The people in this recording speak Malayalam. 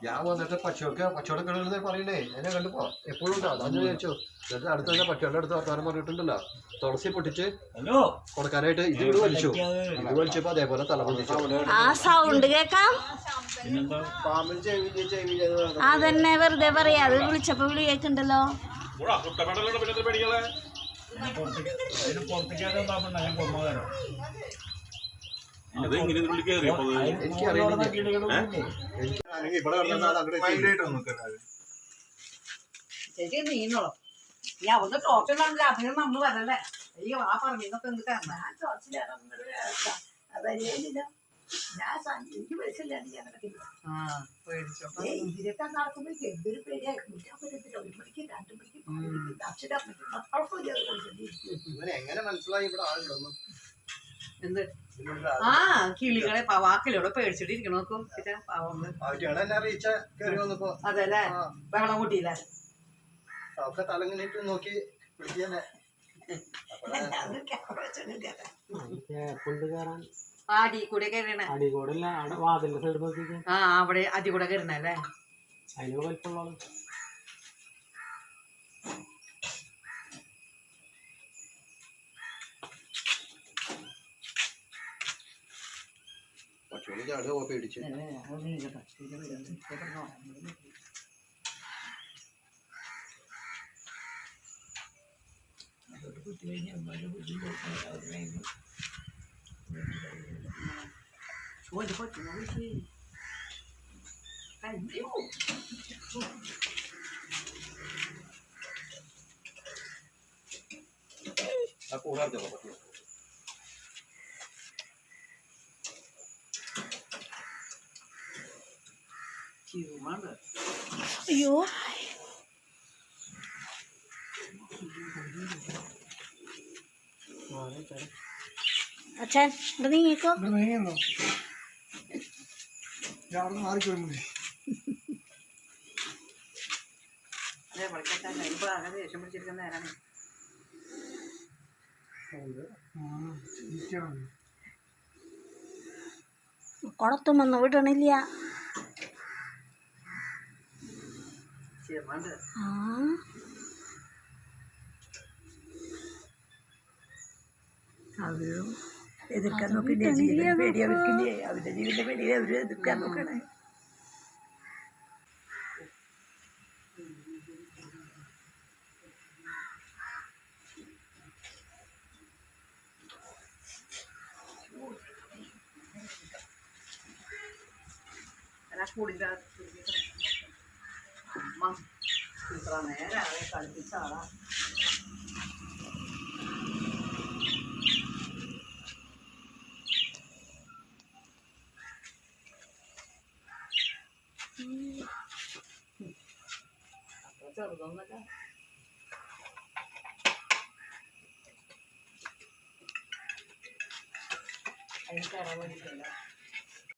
ഞാൻ വന്നിട്ട് പച്ചവടക്കടയിൽ പറയണേ എന്നെ കണ്ടുപോ എപ്പോഴും ഉണ്ടോ അതാന്ന് വിചാരിച്ചു. എന്നിട്ട് അടുത്ത് തന്നെ പച്ചവെള്ളം എടുത്ത് വർത്താനം പറഞ്ഞിട്ടുണ്ടല്ലോ. തുളസി പൊട്ടിച്ച് കൊടുക്കാനായിട്ട് ഇത് വലിച്ചു. ഇത് വലിച്ചപ്പോ അതേപോലെ തല പൊട്ടിച്ചു. ആ സൗണ്ട് കേക്കാം. അതന്നെ വെറുതെ പറയാ. അത് വിളിച്ചപ്പോ വിളി കേൾക്കണ്ടല്ലോ. ചേച്ചി നീന്നോളൂ. ഈ അവിടെ ടോർച്ചിലാണെങ്കിൽ അതിന് നമ്മൾ വരല്ലേ. ഈ ആ പറഞ്ഞൊക്കെ എന്തിട്ടാണ് എനിക്ക് മനസ്സിലാണ്ട് ഞാൻ നടക്കില്ല. ഇതിലൊക്കെ നടക്കുമ്പോൾ എന്തൊരു പേടിയായി. 1 മണിക്ക് 2 മണിക്ക് എങ്ങനെ മനസ്സിലായി ഇവിടെ ആളുണ്ടെന്ന്? എന്ത് ആ കിളികളെ വാക്കിലൂടെ പേടിച്ചിട്ടിരിക്കണ നോക്കും. അതെല്ലേ ബഹളം കൂട്ടിയില്ലേ? തലങ്ങിട്ട് നോക്കി അടി കൂടെ കയറണേ. ആ അവിടെ അടി കൂടെ കയറണല്ലേ. പേടിച്ചു അയ്യോ അച്ഛൻ ഇവിടെ നീങ്ങിക്കോ. ദേഷ്യം പിടിച്ചിരിക്കുന്ന നേരാണ്. കുളത്തുമൊന്നും വിടണില്ല. അവരും എതിർക്കാൻ നോക്കില്ലേ? ജീവൻ പേടി അവർക്കില്ലേ? അവരുടെ ജീവന്റെ പേടി അവര് എതിർക്കാൻ നോക്കണേ. നേരെ കളിപ്പിച്ച ആളാ. ചെറുതൊന്നല്ല. അതിന് കയറാൻ വേണ്ടിയിട്ടില്ല.